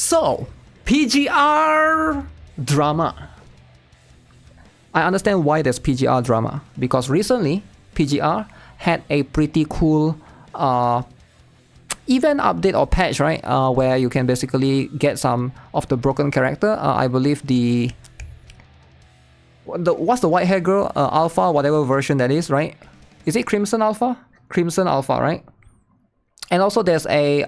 So, PGR drama. I understand why there's PGR drama, because recently PGR had a pretty cool event update or patch, right? Where you can basically get some of the broken character. I believe what's the white hair girl? Alpha, whatever version that is, right? Is it Crimson Alpha? Crimson Alpha, right? And also there's a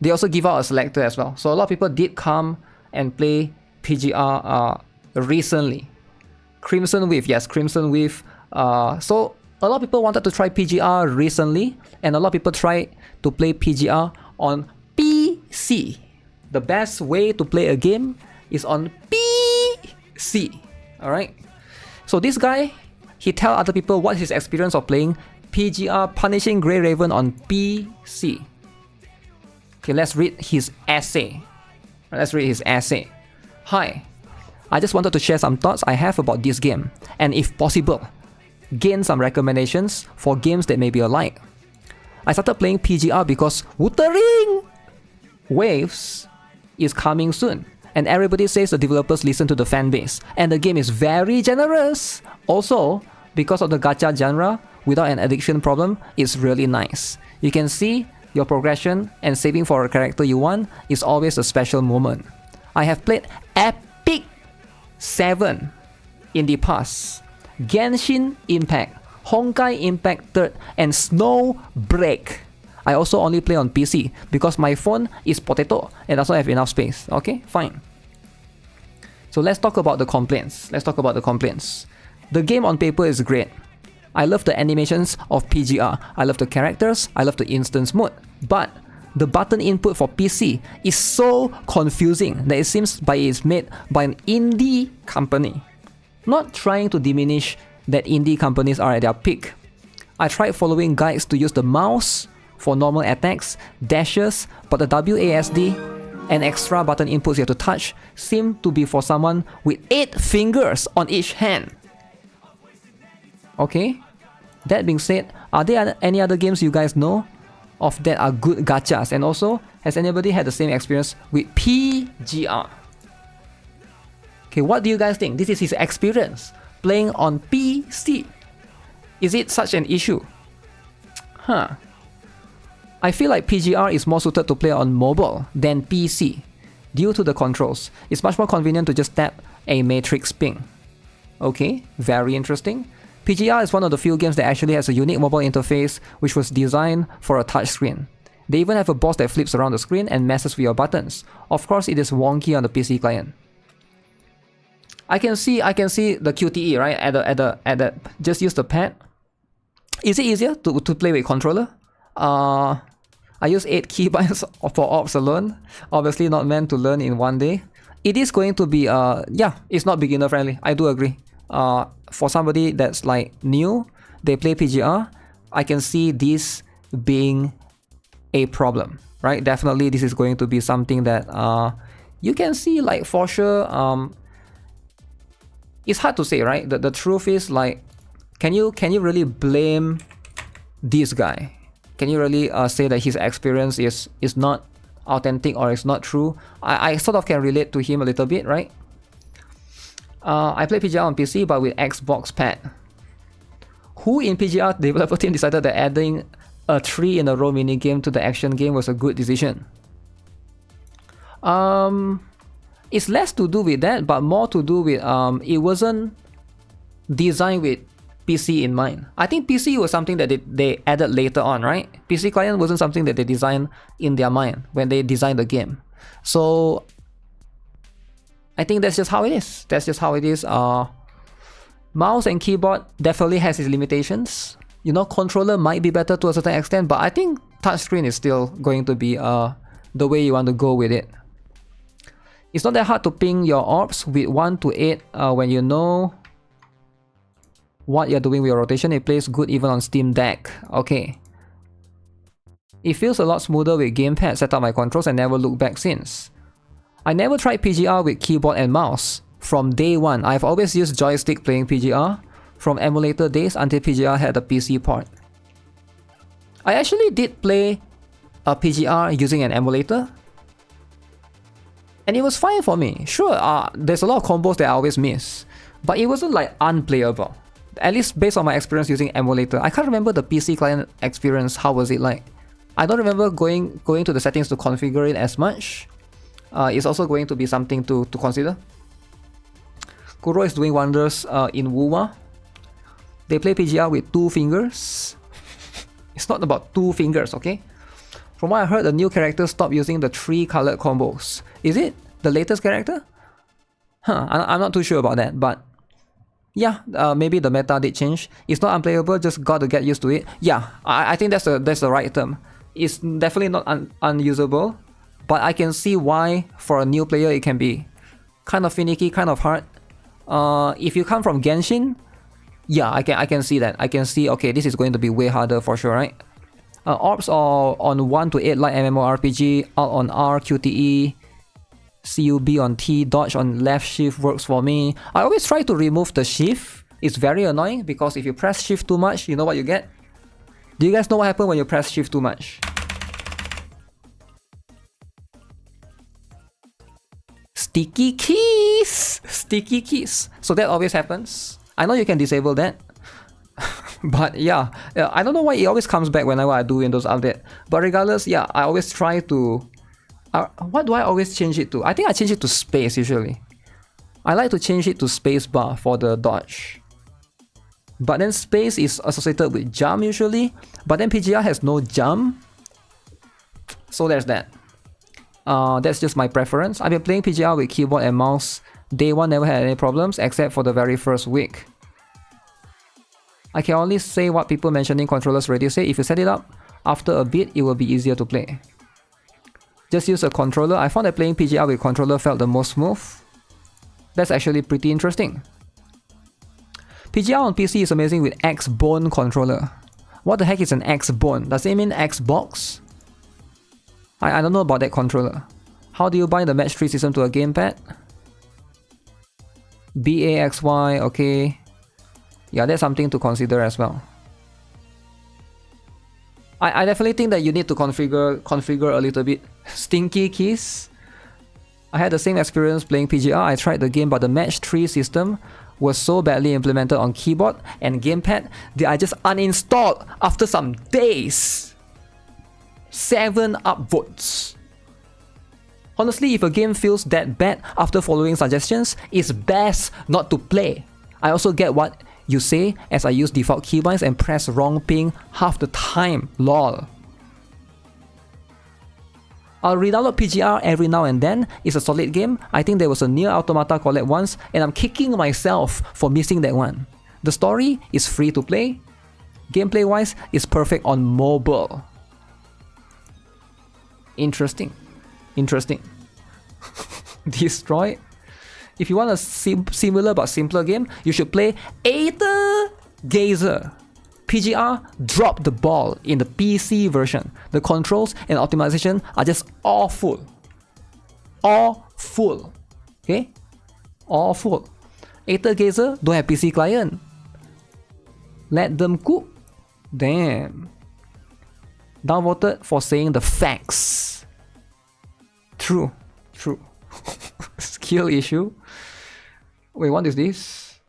they also give out a selector as well. So a lot of people did come and play PGR recently. Crimson Wave, yes, Crimson Wave. So a lot of people wanted to try PGR recently, and a lot of people tried to play PGR on PC. The best way to play a game is on PC. Alright? So this guy, he tell other people what his experience of playing PGR Punishing Grey Raven on PC. Okay, let's read his essay. Hi, I just wanted to share some thoughts I have about this game, and if possible, gain some recommendations for games that may be alike. I started playing PGR because Wuthering Waves is coming soon, and everybody says the developers listen to the fan base, and the game is very generous. Also, because of the gacha genre, without an addiction problem, it's really nice. You can see your progression, and saving for a character you want is always a special moment. I have played Epic 7 in the past, Genshin Impact, Honkai Impact 3rd, and Snowbreak. I also only play on PC because my phone is potato and doesn't have enough space. Okay, fine. So let's talk about the complaints. The game on paper is great. I love the animations of PGR. I love the characters. I love the instance mode. But the button input for PC is so confusing that it seems it's made by an indie company. Not trying to diminish that indie companies are at their peak. I tried following guides to use the mouse for normal attacks, dashes, but the WASD and extra button inputs you have to touch seem to be for someone with 8 fingers on each hand. Okay, that being said, are there any other games you guys know of that are good gachas? And also, has anybody had the same experience with PGR? Okay, what do you guys think? This is his experience playing on PC. Is it such an issue? I feel like PGR is more suited to play on mobile than PC due to the controls. It's much more convenient to just tap a matrix ping. Okay, very interesting. PGR is one of the few games that actually has a unique mobile interface which was designed for a touchscreen. They even have a boss that flips around the screen and messes with your buttons. Of course, it is wonky on the PC client. I can see the QTE, right? At the just use the pad. Is it easier to play with controller? I use 8 keybinds for ops alone. Obviously not meant to learn in one day. It is going to be it's not beginner friendly. I do agree. For somebody that's like new, they play PGR, I can see this being a problem, right? Definitely this is going to be something that you can see, like, for sure. It's hard to say, right? The truth is, like, can you really blame this guy? Can you really say that his experience is not authentic or is not true? I sort of can relate to him a little bit, right? I play PGR on PC but with Xbox pad. Who in PGR developer team decided that adding a 3 in a row minigame to the action game was a good decision? It's less to do with that, but more to do with it wasn't designed with PC in mind. I think PC was something that they added later on, right? PC client wasn't something that they designed in their mind when they designed the game. So I think that's just how it is. Mouse and keyboard definitely has its limitations. You know, controller might be better to a certain extent, but I think touchscreen is still going to be the way you want to go with it. It's not that hard to ping your orbs with 1 to 8 when you know what you're doing with your rotation. It plays good even on Steam Deck. Okay. It feels a lot smoother with gamepad. Set up my controls and never looked back since. I never tried PGR with keyboard and mouse. From day one, I've always used joystick playing PGR, from emulator days until PGR had a PC port. I actually did play a PGR using an emulator. And it was fine for me. Sure, there's a lot of combos that I always miss, but it wasn't like unplayable. At least based on my experience using emulator. I can't remember the PC client experience. How was it like? I don't remember going to the settings to configure it as much. It's also going to be something to consider. Kuro is doing wonders in Wuwa. They play PGR with 2 fingers. It's not about 2 fingers, okay? From what I heard, the new character stopped using the 3 colored combos. Is it the latest character? I'm not too sure about that, but yeah, maybe the meta did change. It's not unplayable, just got to get used to it. Yeah, I think that's the right term. It's definitely not unusable, but I can see why for a new player it can be kind of finicky, kind of hard. If you come from Genshin, yeah, I can see that. I can see, okay, this is going to be way harder for sure, right? Orbs are on 1 to 8 light MMORPG, out on R, QTE, CUB on T, dodge on left shift works for me. I always try to remove the shift. It's very annoying because if you press shift too much, you know what you get? Do you guys know what happens when you press shift too much? Sticky keys! Sticky keys. So that always happens. I know you can disable that. But yeah, I don't know why it always comes back whenever I do Windows Update. But regardless, yeah, I always try to... what do I always change it to? I think I change it to space usually. I like to change it to space bar for the dodge. But then space is associated with jump usually. But then PGR has no jump. So there's that. That's just my preference. I've been playing PGR with keyboard and mouse. Day 1 never had any problems except for the very first week. I can only say what people mentioning controllers radio say. If you set it up, after a bit it will be easier to play. Just use a controller. I found that playing PGR with controller felt the most smooth. That's actually pretty interesting. PGR on PC is amazing with X-Bone controller. What the heck is an X-Bone? Does it mean Xbox? I don't know about that controller. How do you bind the match 3 system to a gamepad? BAXY, okay. Yeah, that's something to consider as well. I definitely think that you need to configure a little bit. Stinky keys. I had the same experience playing PGR. I tried the game, but the match 3 system was so badly implemented on keyboard and gamepad that I just uninstalled after some days. 7 upvotes. Honestly, if a game feels that bad after following suggestions, it's best not to play. I also get what you say as I use default keybinds and press wrong ping half the time, lol. I'll re-download PGR every now and then. It's a solid game. I think there was a Nier Automata collab once and I'm kicking myself for missing that one. The story is free to play. Gameplay wise, it's perfect on mobile. Interesting. Interesting. Destroy. If you want a similar but simpler game, you should play Aether Gazer. PGR dropped the ball in the PC version. The controls and optimization are just awful. Awful. Okay? Awful. Aether Gazer don't have PC client. Let them cook. Damn. Downvoted for saying the facts. True. True. Skill issue. Wait, what is this?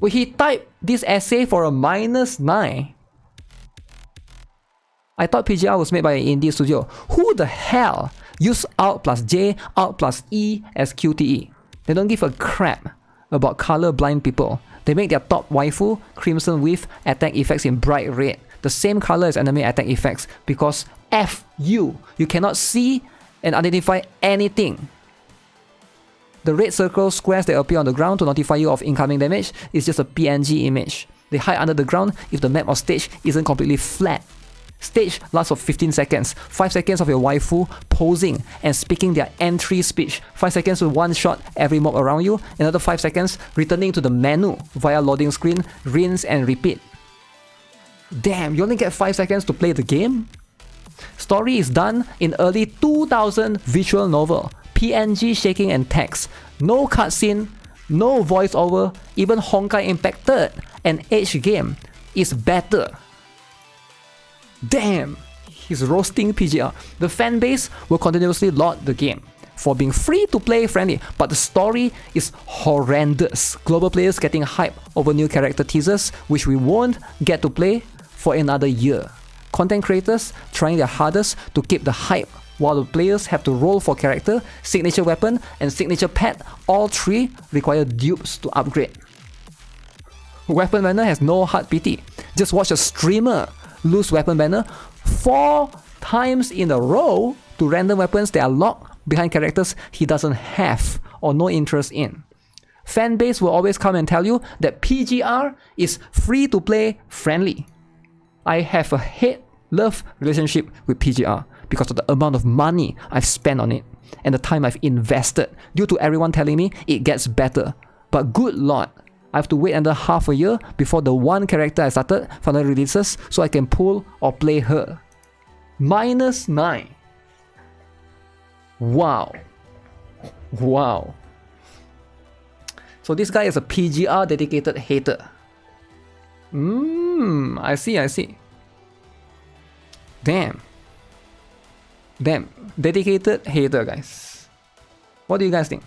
Wait, he typed this essay for a -9. I thought PGR was made by an indie studio. Who the hell use Alt plus J, Alt plus E as QTE? They don't give a crap about color-blind people. They make their top waifu, Crimson Weave, attack effects in bright red. The same color as enemy attack effects because F you cannot see and identify anything. The red circle squares that appear on the ground to notify you of incoming damage is just a PNG image. They hide under the ground if the map or stage isn't completely flat. Stage lasts for 15 seconds. 5 seconds of your waifu posing and speaking their entry speech. 5 seconds to one shot every mob around you. Another 5 seconds returning to the menu via loading screen, rinse and repeat. Damn, you only get 5 seconds to play the game? Story is done in early 2000 visual novel. PNG shaking and text. No cutscene, no voiceover, even Honkai Impact 3rd, an age game, is better. Damn, He's roasting PGR. The fan base will continuously laud the game for being free to play friendly, but the story is horrendous. Global players getting hype over new character teasers, which we won't get to play for another year. Content creators trying their hardest to keep the hype, while the players have to roll for character, signature weapon, and signature pet. All three require dupes to upgrade. Weapon banner has no hard PT. Just watch a streamer lose weapon banner 4 times in a row to random weapons that are locked behind characters he doesn't have or no interest in. Fanbase will always come and tell you that PGR is free to play friendly. I have a hate-love relationship with PGR because of the amount of money I've spent on it and the time I've invested due to everyone telling me it gets better. But good lord, I have to wait another half a year before the one character I started finally releases so I can pull or play her. -9. Wow. Wow. So this guy is a PGR dedicated hater. I see. Damn. Dedicated hater, guys. What do you guys think?